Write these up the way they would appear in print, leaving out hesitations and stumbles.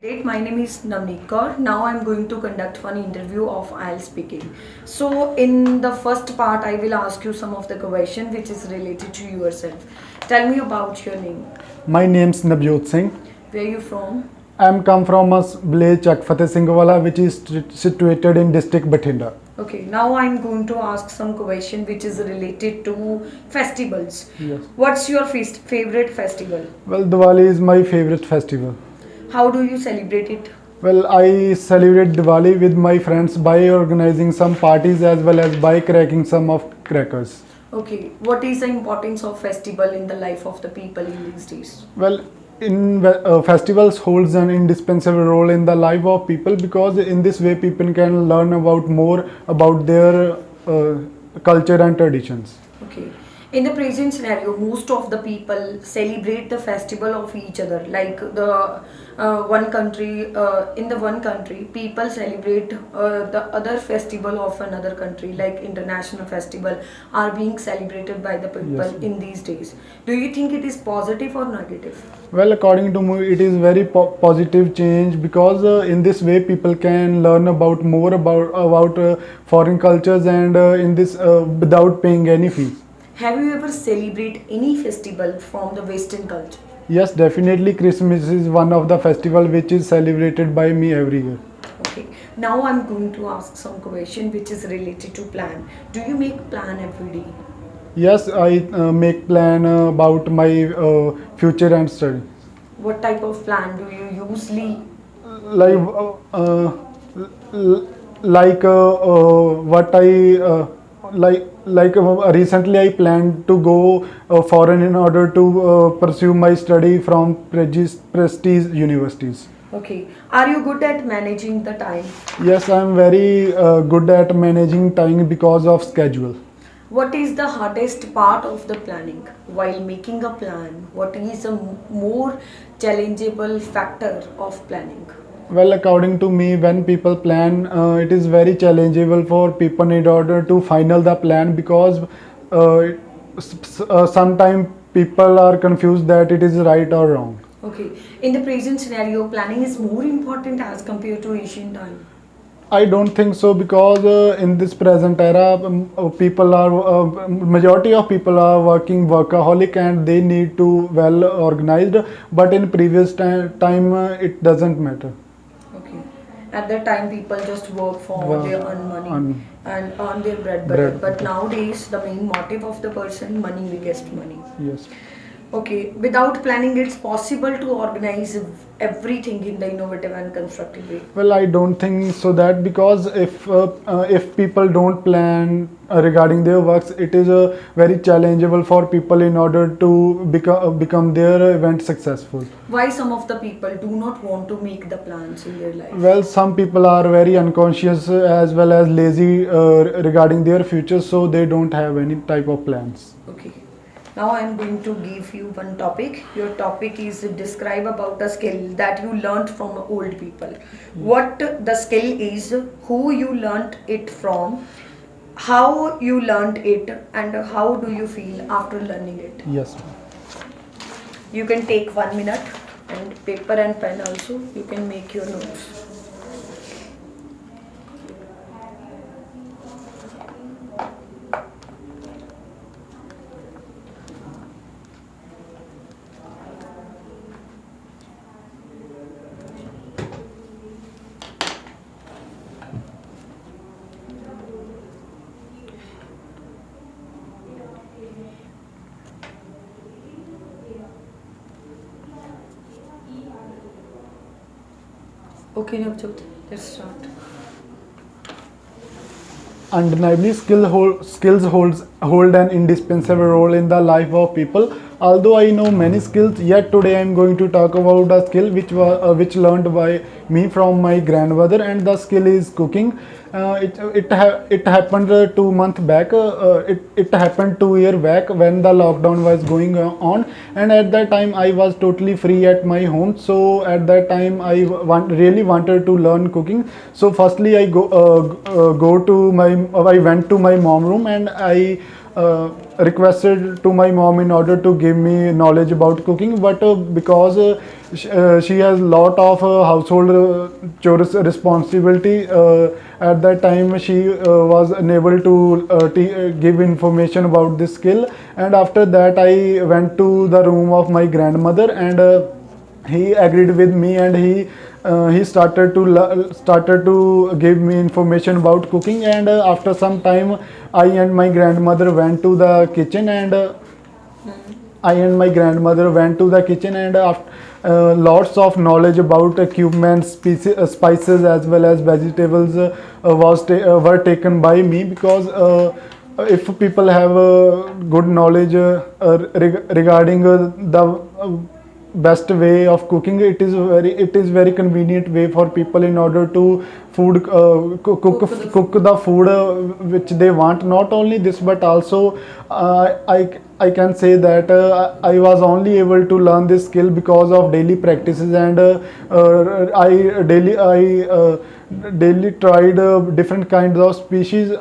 Great, my name is Navneet Kaur. Now I'm going to conduct one interview of IELTS speaking. So in the first part, I will ask you some of the question which is related to yourself. Tell me about your name. My name's Navjot Singh. Where you from? I'm come from a village Chak Fateh Singhwala, which is situated in district Bathinda. Okay, now I'm going to ask some question which is related to festivals. Yes. What's your favorite festival? Well, Diwali is my favorite festival. How do you celebrate it? Well, I celebrate Diwali with my friends by organizing some parties as well as by cracking some of crackers. Okay, what is the importance of festival in the life of the people in these days? Well, festivals holds an indispensable role in the life of people because in this way people can learn about more about their culture and traditions. Okay. In the present scenario, most of the people celebrate the festival of each other. Like in the one country, people celebrate the other festival of another country. Like international festival are being celebrated by the people Yes. in these days. Do you think it is positive or negative? Well, according to me, it is very positive change because in this way people can learn about more about foreign cultures and in this without paying any fees. Have you ever celebrate any festival from the Western culture? Yes, definitely Christmas is one of the festival which is celebrated by me every year. Okay. Now I'm going to ask some question which is related to plan. Do you make plan every day? Yes, I make plan about my future and study. What type of plan do you usually? Like what I recently I planned to go foreign in order to pursue my study from prestige universities. Okay. Are you good at managing the time? Yes, I am very good at managing time because of schedule. What is the hardest part of the planning? While making a plan, what is a more challengeable factor of planning? Well, according to me, when people plan, it is very challengeable for people in order to final the plan because sometimes people are confused that it is right or wrong. Okay. In the present scenario, planning is more important as compared to ancient time. I don't think so because in this present era, people are majority of people are working workaholic and they need to well organized. But in previous time, it doesn't matter. Okay. At that time, people just work for Work their earn money on and earn their bread butter. bread But butter. nowadays, the main motive of the person, money begets money. Yes. Okay, without planning, it's possible to organize everything in the innovative and constructive way. Well, I don't think so that because if people don't plan regarding their works, it is very challengeable for people in order to become their event successful. Why some of the people do not want to make the plans in their life? Well, some people are very unconscious as well as lazy regarding their future, so they don't have any type of plans. Okay. Now I am going to give you one topic. Your topic is describe about a skill that you learned from old people. What the skill is, who you learned it from, how you learned it, and how do you feel after learning it. Yes. You can take 1 minute and paper and pen also. You can make your notes. Okay, Navjot, let's start. Undeniably, skills hold an indispensable role in the life of people. Although I know many skills, yet today I am going to talk about a skill which learned by me from my grandmother, and the skill is cooking. It happened 2 months back. It happened 2 years back when the lockdown was going on, and at that time I was totally free at my home. So at that time I really wanted to learn cooking. So firstly I went to my mom room and I requested to my mom in order to give me knowledge about cooking, but because she has lot of household chores responsibility, at that time she was unable to give information about this skill. And after that I went to the room of my grandmother, and he agreed with me, and he started to give me information about cooking. And after some time I and my grandmother went to the kitchen, and I and my grandmother went to the kitchen, and after lots of knowledge about equipment, spices as well as vegetables were taken by me, because if people have good knowledge regarding the best way of cooking, it is very convenient way for people in order to cook the food which they want. Not only this, but also I can say that I was only able to learn this skill because of daily practices, and I daily tried different kinds of species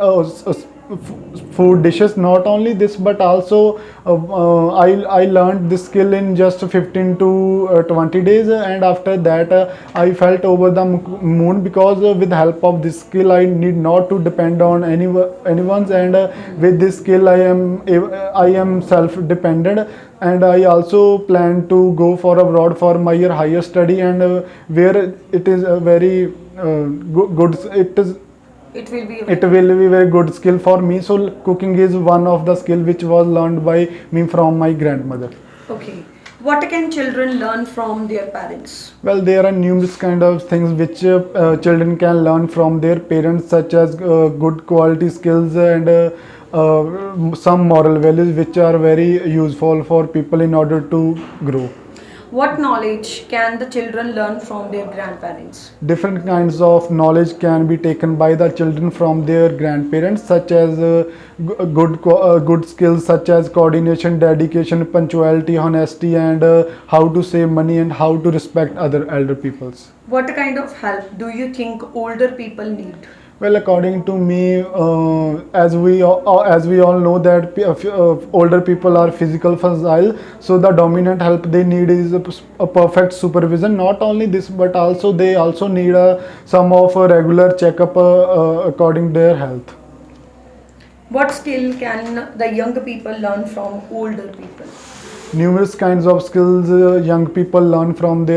food dishes. Not only this, but also I learned this skill in just 15 to 20 days, and after that I felt over the moon, because with the help of this skill I need not to depend on anyone's, and with this skill I am self dependent. And I also plan to go for abroad for my higher study, and where it is a very good it will be very good skill for me. So cooking is one of the skill which was learned by me from my grandmother. Okay. What can children learn from their parents? Well, there are numerous kind of things which children can learn from their parents, such as good quality skills, and some moral values which are very useful for people in order to grow. What knowledge can the children learn from their grandparents? Different kinds of knowledge can be taken by the children from their grandparents, such as good skills such as coordination, dedication, punctuality, honesty, and how to save money, and how to respect other elder peoples. What kind of help do you think older people need? Well, according to me, as we all know that older people are physical fragile, so the dominant help they need is a perfect supervision. Not only this, but also they also need some of a regular checkup according to their health. What skill can the young people learn from older people? Numerous kinds of skills young people learn from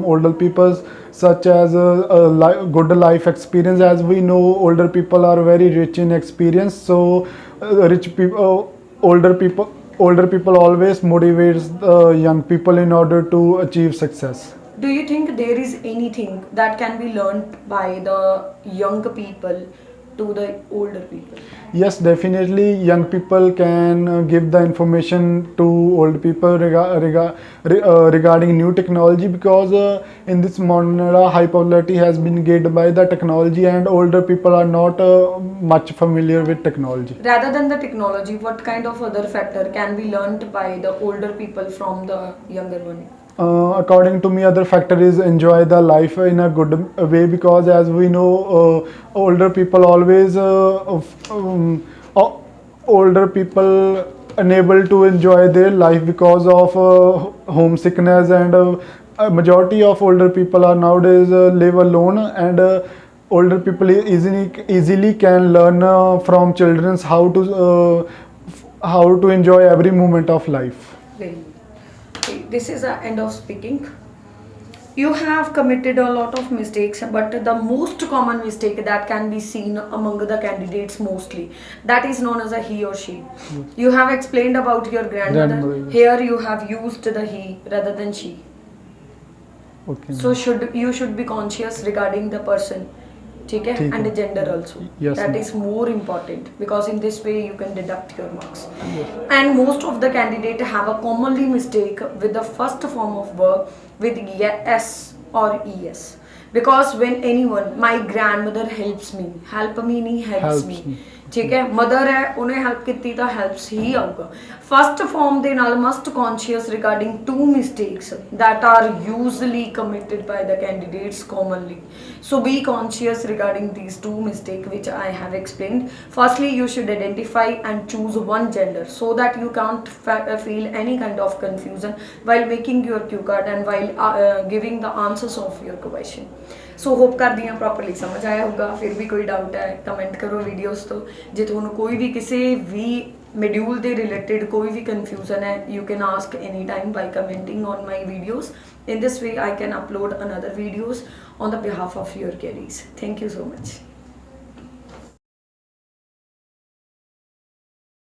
older people, such as good life experience. As we know, older people are very rich in experience, so older people always motivates young people in order to achieve success. Do you think there is anything that can be learned by the young people to the older people? Yes, definitely. Young people can give the information to old people regarding new technology, because in this modern era, high popularity has been gained by the technology, and older people are not much familiar with technology. Rather than the technology, what kind of other factor can be learned by the older people from the younger one? According to me, other factor is enjoy the life in a good way, because as we know, older people always older people unable to enjoy their life because of homesickness, and a majority of older people are nowadays live alone, and older people easily can learn from children's how to enjoy every moment of life. Very good. Okay, this is the end of speaking. You have committed a lot of mistakes, but the most common mistake that can be seen among the candidates mostly, that is known as a he or she. You have explained about your grandmother. Yes. Here you have used the he rather than she. Okay. So you should be conscious regarding the person, okay? ठीक And the है. gender also. Yes, That ma'am. is more important, because in this way you can deduct your marks. And most of the candidates have a commonly mistake with the first form of verb with yes or es. Because when anyone, my grandmother helps me, help meaning helps Helps me. me. ਠੀਕ ਹੈ mother ਹੈ ਉਹਨੇ help ਕੀਤੀ ਤਾਂ helps ਹੀ ਆਊਗਾ first form ਦੇ ਨਾਲ must conscious regarding to mistakes that are usually committed by the candidates commonly. So be conscious regarding these two mistakes which I have explained. Firstly, you should identify and choose one gender so that you can't feel any kind of confusion while making your cue card and while giving the answers of your question. So hop ਕਰਦੀ ਹਾਂ properly ਸਮਝ ਆਇਆ ਹੋਊਗਾ ਫਿਰ ਵੀ ਕੋਈ doubt ਹੈ comment ਕਰੋ videos ਤੋਂ ਜੇ ਤੁਹਾਨੂੰ ਕੋਈ ਵੀ ਕਿਸੇ ਵੀ ਮੋਡਿਊਲ ਦੇ ਰਿਲੇਟਡ ਕੋਈ ਵੀ ਕਨਫਿਊਜ਼ਨ ਹੈ you can ask any time by commenting on my videos in this way I can upload another videos on the behalf of your queries. Thank you so much.